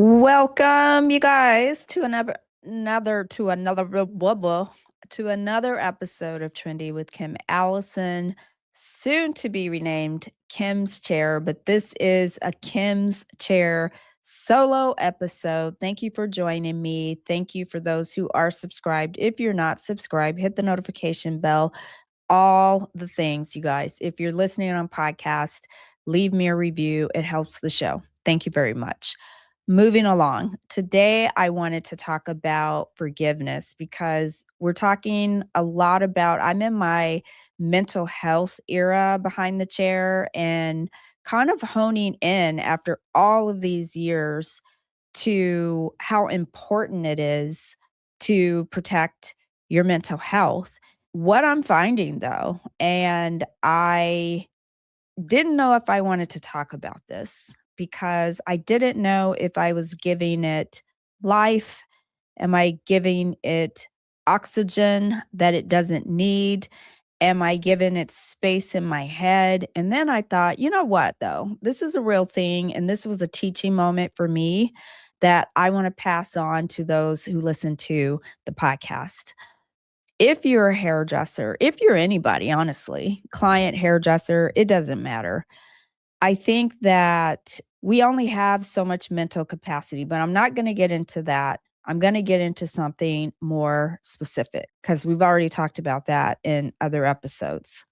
Welcome, you guys, to another episode of Trendy with Kim Allison, soon to be renamed Kim's Chair, but this is a Kim's Chair solo episode. Thank you for joining me. Thank you for those who are subscribed. If you're not subscribed, hit the notification bell. All the things, you guys. If you're listening on podcast, leave me a review. It helps the show. Thank you very much. Moving along, today I wanted to talk about forgiveness because we're talking a lot about, I'm in my mental health era behind the chair and kind of honing in after all of these years to how important it is to protect your mental health. What I'm finding though, and I didn't know if I wanted to talk about this because I didn't know if I was giving it life. Am I giving it oxygen that it doesn't need? Am I giving it space in my head? And then I thought, you know what, though? This is a real thing. And this was a teaching moment for me that I want to pass on to those who listen to the podcast. If you're a hairdresser, if you're anybody, honestly, client, hairdresser, it doesn't matter. I think that we only have so much mental capacity, but I'm not going to get into that. I'm going to get into something more specific because we've already talked about that in other episodes.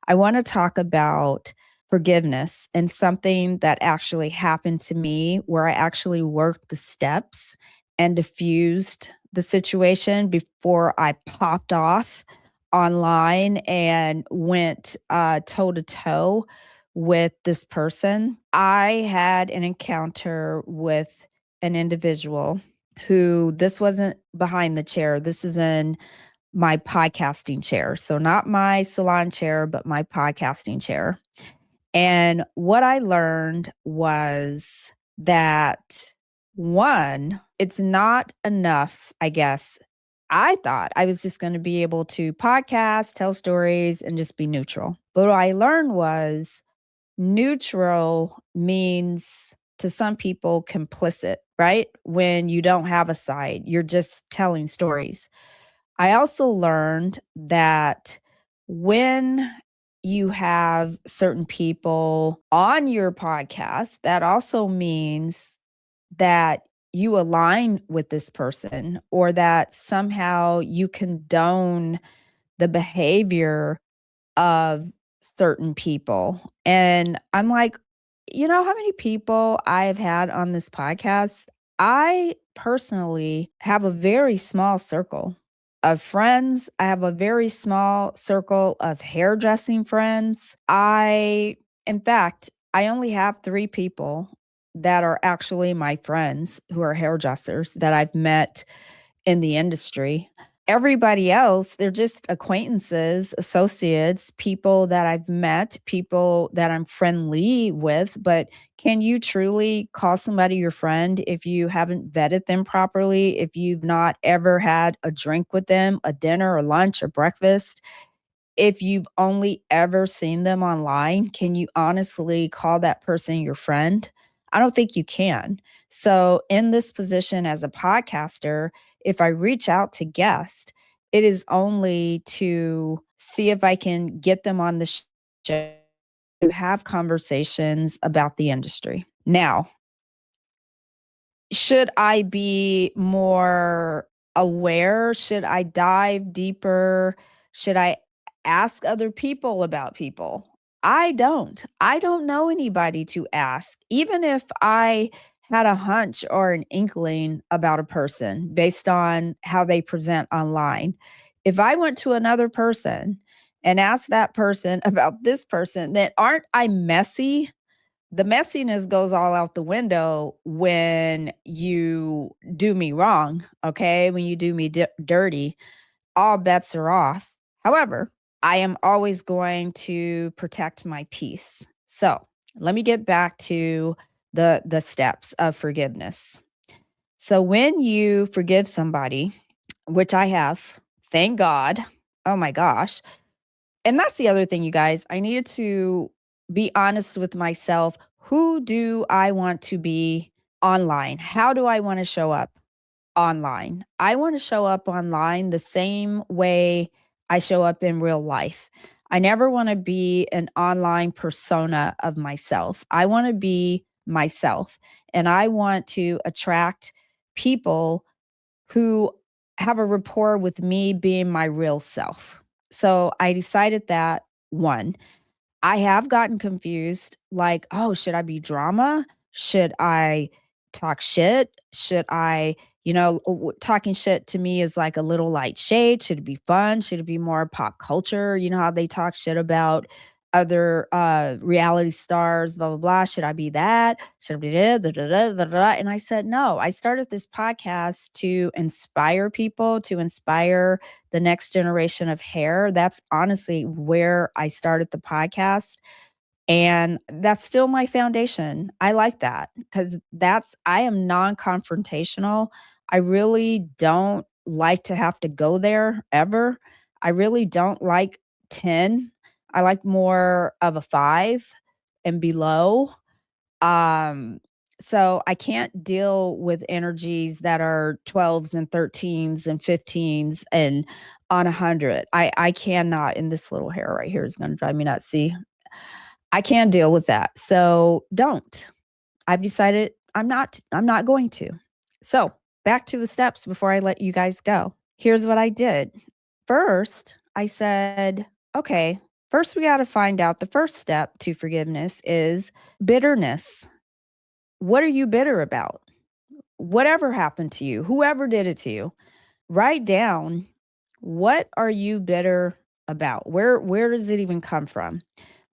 I want to talk about forgiveness and something that actually happened to me where I actually worked the steps and diffused the situation before I popped off online and went toe to toe with this person. I had an encounter with an individual who, this wasn't behind the chair, this is in my podcasting chair. So, not my salon chair, but my podcasting chair. And what I learned was that one, it's not enough, I guess. I thought I was just going to be able to podcast, tell stories, and just be neutral. But what I learned was neutral means to some people complicit, right? When you don't have a side, you're just telling stories. I also learned that when you have certain people on your podcast, that also means that you align with this person or that somehow you condone the behavior of certain people. And I'm like, you know how many people I've had on this podcast? I personally have a very small circle of friends. I have a very small circle of hairdressing friends. In fact, I only have 3 people that are actually my friends who are hairdressers that I've met in the industry. Everybody else, they're just acquaintances, associates, people that I've met, people that I'm friendly with. But can you truly call somebody your friend if you haven't vetted them properly? If you've not ever had a drink with them, a dinner or lunch or breakfast? If you've only ever seen them online, can you honestly call that person your friend? I don't think you can. So, in this position as a podcaster, if I reach out to guests, it is only to see if I can get them on the show to have conversations about the industry. Now, should I be more aware? Should I dive deeper? Should I ask other people about people? I don't. I don't know anybody to ask. Even if I had a hunch or an inkling about a person based on how they present online, if I went to another person and asked that person about this person, then aren't I messy? The messiness goes all out the window when you do me wrong, okay? When you do me dirty, all bets are off. However, I am always going to protect my peace. So, let me get back to the steps of forgiveness. So, when you forgive somebody, which I have, thank God. Oh my gosh. And that's the other thing, you guys. I needed to be honest with myself. Who do I want to be online. How do I want to show up online? I want to show up online the same way I show up in real life. I never want to be an online persona of myself. I want to be myself, and I want to attract people who have a rapport with me being my real self. So I decided that one, I have gotten confused, like, "Oh, should I be drama? Should I talk shit? Should I" talking shit to me is like a little light shade. Should it be fun? Should it be more pop culture? You know how they talk shit about other, reality stars, blah, blah, blah. Should I be that? Should I be da, da, da, da, da, da? And I said, "No." I started this podcast to inspire people, to inspire the next generation of hair. That's honestly where I started the podcast. And that's still my foundation. I like that because I am non confrontational. I really don't like to have to go there ever. I really don't like 10. I like more of a 5 and below. Um, so I can't deal with energies that are 12s and 13s and 15s and on 100. I cannot, and this little hair right here is going to drive me nuts. See, I can't deal with that. So don't. I've decided I'm not going to. So, back to the steps before I let you guys go. Here's what I did. First, I said, okay, first we got to find out the first step to forgiveness is bitterness. What are you bitter about? Whatever happened to you, whoever did it to you, write down, what are you bitter about? Where does it even come from?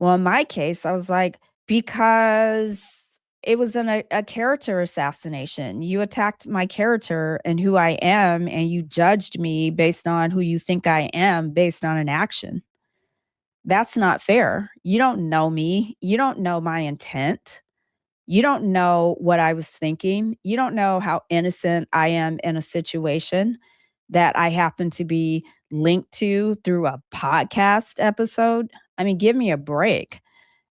Well, in my case, I was like, because it was a character assassination. You attacked my character and who I am, and you judged me based on who you think I am based on an action. That's not fair. You don't know me. You don't know my intent. You don't know what I was thinking. You don't know how innocent I am in a situation that I happen to be linked to through a podcast episode. I mean, give me a break.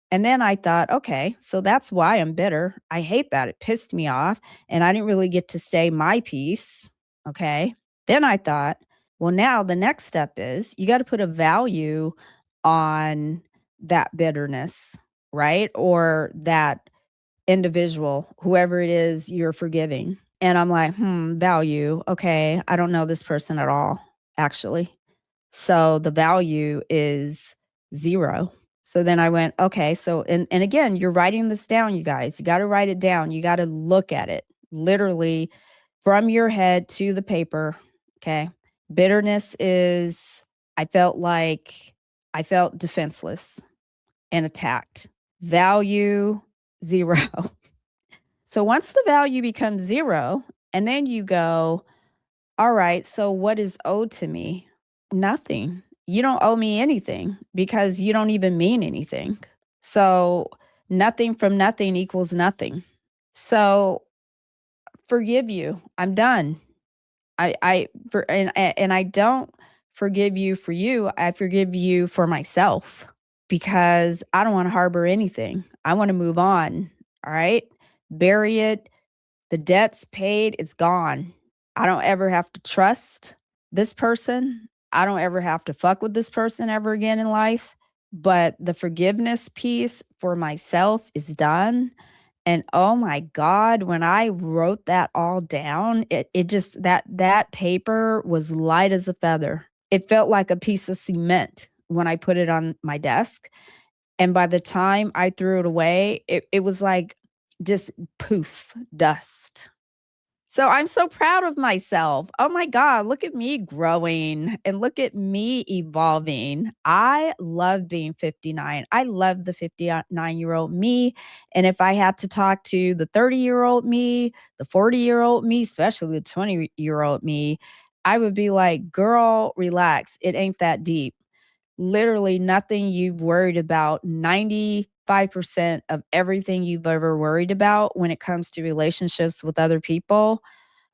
And then I thought, okay, so that's why I'm bitter. I hate that. It pissed me off. And I didn't really get to say my piece. Okay. Then I thought, well, now the next step is you got to put a value on that bitterness, right? Or that individual, whoever it is you're forgiving. And I'm like, value. Okay. I don't know this person at all, actually. So the value is 0. So then I went, okay. So, and again, you're writing this down, you guys. You got to write it down. You got to look at it literally from your head to the paper. Okay. Bitterness is, I felt defenseless and attacked. Value 0. So once the value becomes 0, and then you go, all right, so what is owed to me? Nothing. You don't owe me anything because you don't even mean anything. So nothing from nothing equals nothing. So forgive you. I'm done. And I don't forgive you for you. I forgive you for myself because I don't want to harbor anything. I want to move on. All right. Bury it. The debt's paid. It's gone. I don't ever have to trust this person. I don't ever have to fuck with this person ever again in life. But the forgiveness piece for myself is done. And oh my God, when I wrote that all down, it just that paper was light as a feather. It felt like a piece of cement when I put it on my desk. And by the time I threw it away, it was like just poof, dust. So I'm so proud of myself. Oh my God, look at me growing and look at me evolving. I love being 59. I love the 59-year-old me. And if I had to talk to the 30-year-old me, the 40-year-old me, especially the 20-year-old me, I would be like, girl, relax. It ain't that deep. Literally nothing you've worried about, 95% of everything you've ever worried about when it comes to relationships with other people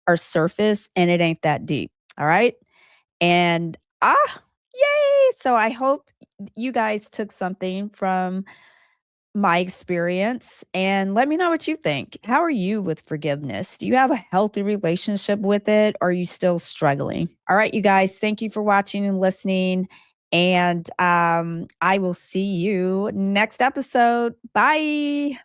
are surface and it ain't that deep. All right. And yay. So I hope you guys took something from my experience and let me know what you think. How are you with forgiveness? Do you have a healthy relationship with it? Or are you still struggling? All right, you guys, thank you for watching and listening. And I will see you next episode. Bye.